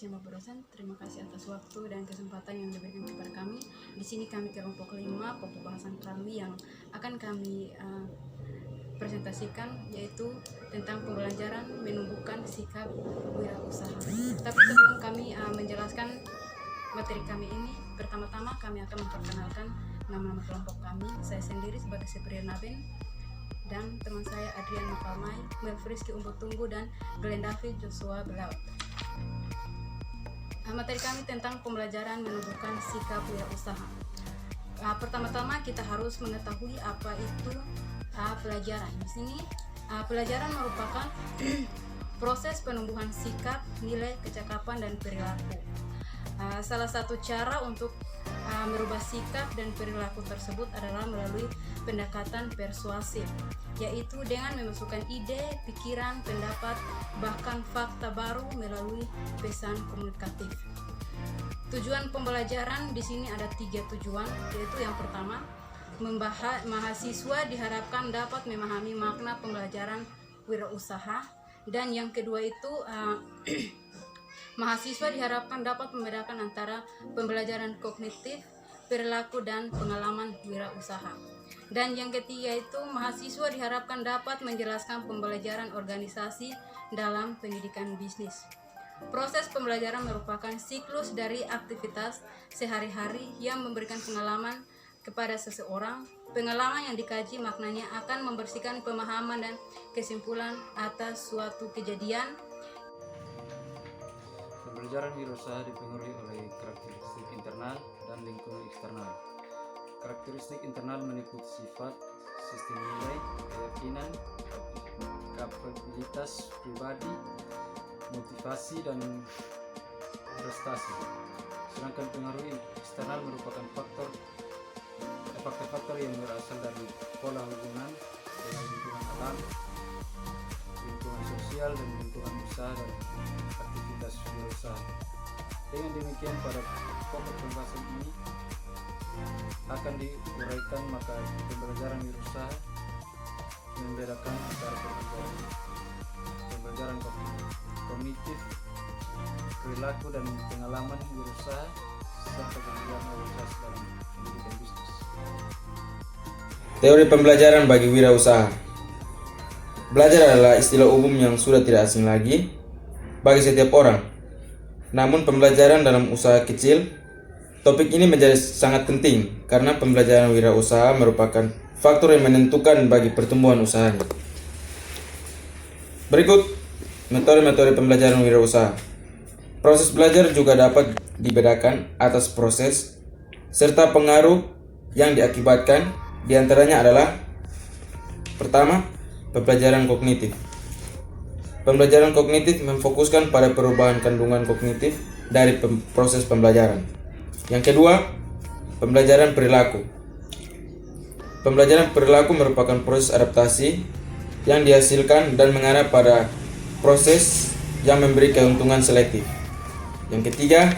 khususnya Bapak dosen, terima kasih atas waktu dan kesempatan yang diberikan kepada kami. Di sini kami kelompok 5, pokok bahasan kami yang akan kami presentasikan yaitu tentang pembelajaran menumbuhkan sikap wirausaha. Tapi sebelum kami menjelaskan materi kami ini, pertama-tama kami akan memperkenalkan nama-nama kelompok kami. Saya sendiri sebagai Seprian Naben, dan teman saya Adrian Mapalmai, Melfriski Umbut Tunggu, dan Glenn David Joshua Belaut. Materi kami tentang pembelajaran menumbuhkan sikap wirausaha. Pertama-tama kita harus mengetahui apa itu pelajaran. Di sini pelajaran merupakan proses penumbuhan sikap, nilai, kecakapan, dan perilaku. Salah satu cara untuk merubah sikap dan perilaku tersebut adalah melalui pendekatan persuasif, yaitu dengan memasukkan ide, pikiran, pendapat, bahkan fakta baru melalui pesan komunikatif. Tujuan pembelajaran di sini ada 3 tujuan, yaitu yang pertama, mahasiswa diharapkan dapat memahami makna pembelajaran wirausaha, dan yang kedua itu mahasiswa diharapkan dapat membedakan antara pembelajaran kognitif, perilaku, dan pengalaman wirausaha. Dan yang ketiga itu mahasiswa diharapkan dapat menjelaskan pembelajaran organisasi dalam pendidikan bisnis. Proses pembelajaran merupakan siklus dari aktivitas sehari-hari yang memberikan pengalaman kepada seseorang. Pengalaman yang dikaji maknanya akan membersihkan pemahaman dan kesimpulan atas suatu kejadian. Pembelajaran wirausaha dipengaruhi oleh karakteristik internal dan lingkungan eksternal. Karakteristik internal meliputi sifat, sistem nilai, keyakinan, kapabilitas pribadi, motivasi, dan prestasi. Sedangkan pengaruh eksternal merupakan faktor-faktor yang berasal dari pola hubungan dengan lingkungan alam, lingkungan sosial, dan lingkungan usaha dan aktivitas wirausaha. Dengan demikian, pada pokok pembahasan ini akan diuraikan maka pembelajaran wirausaha membedakan antara pembelajaran kognitif, perilaku, dan pengalaman wirausaha serta pembelajaran organisasi dalam pendidikan bisnis. Teori pembelajaran bagi wirausaha. Belajar adalah istilah umum yang sudah tidak asing lagi bagi setiap orang. Namun pembelajaran dalam usaha kecil, topik ini menjadi sangat penting karena pembelajaran wirausaha merupakan faktor yang menentukan bagi pertumbuhan usahanya. Berikut metode-metode pembelajaran wirausaha. Proses belajar juga dapat dibedakan atas proses serta pengaruh yang diakibatkan. Di antaranya adalah pertama, pembelajaran kognitif. Pembelajaran kognitif memfokuskan pada perubahan kandungan kognitif dari proses pembelajaran. Yang kedua, pembelajaran perilaku. Pembelajaran perilaku merupakan proses adaptasi yang dihasilkan dan mengarah pada proses yang memberi keuntungan selektif. Yang ketiga,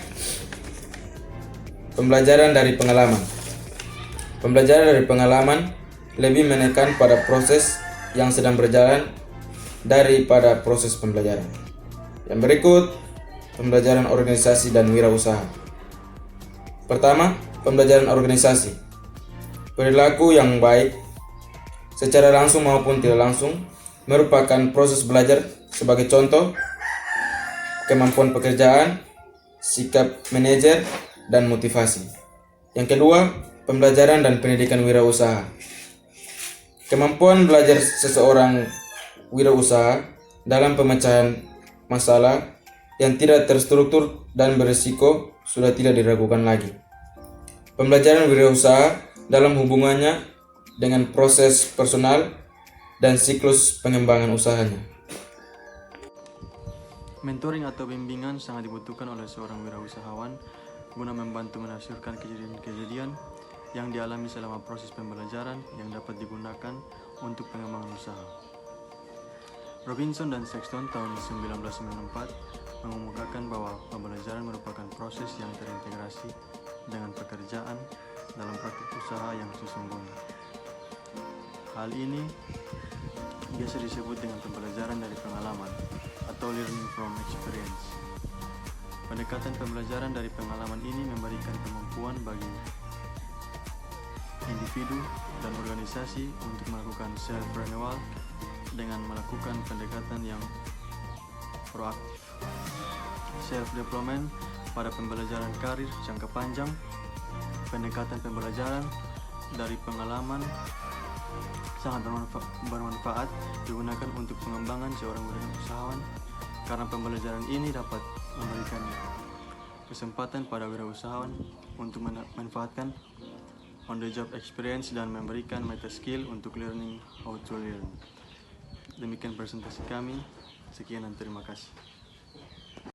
pembelajaran dari pengalaman. Pembelajaran dari pengalaman lebih menekan pada proses yang sedang berjalan daripada proses pembelajaran. Yang berikut, pembelajaran organisasi dan wirausaha. Pertama, pembelajaran organisasi. Perilaku yang baik, secara langsung maupun tidak langsung, merupakan proses belajar. Sebagai contoh, kemampuan pekerjaan, sikap manajer, dan motivasi. Yang kedua, pembelajaran dan pendidikan wirausaha. Kemampuan belajar seseorang wirausaha dalam pemecahan masalah yang tidak terstruktur dan berisiko sudah tidak diragukan lagi. Pembelajaran wirausaha dalam hubungannya dengan proses personal dan siklus pengembangan usahanya. Mentoring atau bimbingan sangat dibutuhkan oleh seorang wirausahawan guna membantu menafsirkan kejadian-kejadian yang dialami selama proses pembelajaran yang dapat digunakan untuk pengembangan usaha. Robinson dan Sexton tahun 1994 mengemukakan bahwa pembelajaran merupakan proses yang terintegrasi dengan pekerjaan dalam praktik usaha yang sesungguhnya. Hal ini biasa disebut dengan pembelajaran dari pengalaman atau learning from experience. Pendekatan pembelajaran dari pengalaman ini memberikan kemampuan bagi individu dan organisasi untuk melakukan self-renewal dengan melakukan pendekatan yang proaktif. Self-development pada pembelajaran karir jangka panjang. Pendekatan pembelajaran dari pengalaman sangat bermanfaat digunakan untuk pengembangan seorang wirausahawan karena pembelajaran ini dapat memberikan kesempatan pada wirausahawan untuk memanfaatkan on the job experience dan memberikan meta skill untuk learning how to learn. Demikian presentasi kami. Sekian dan terima kasih.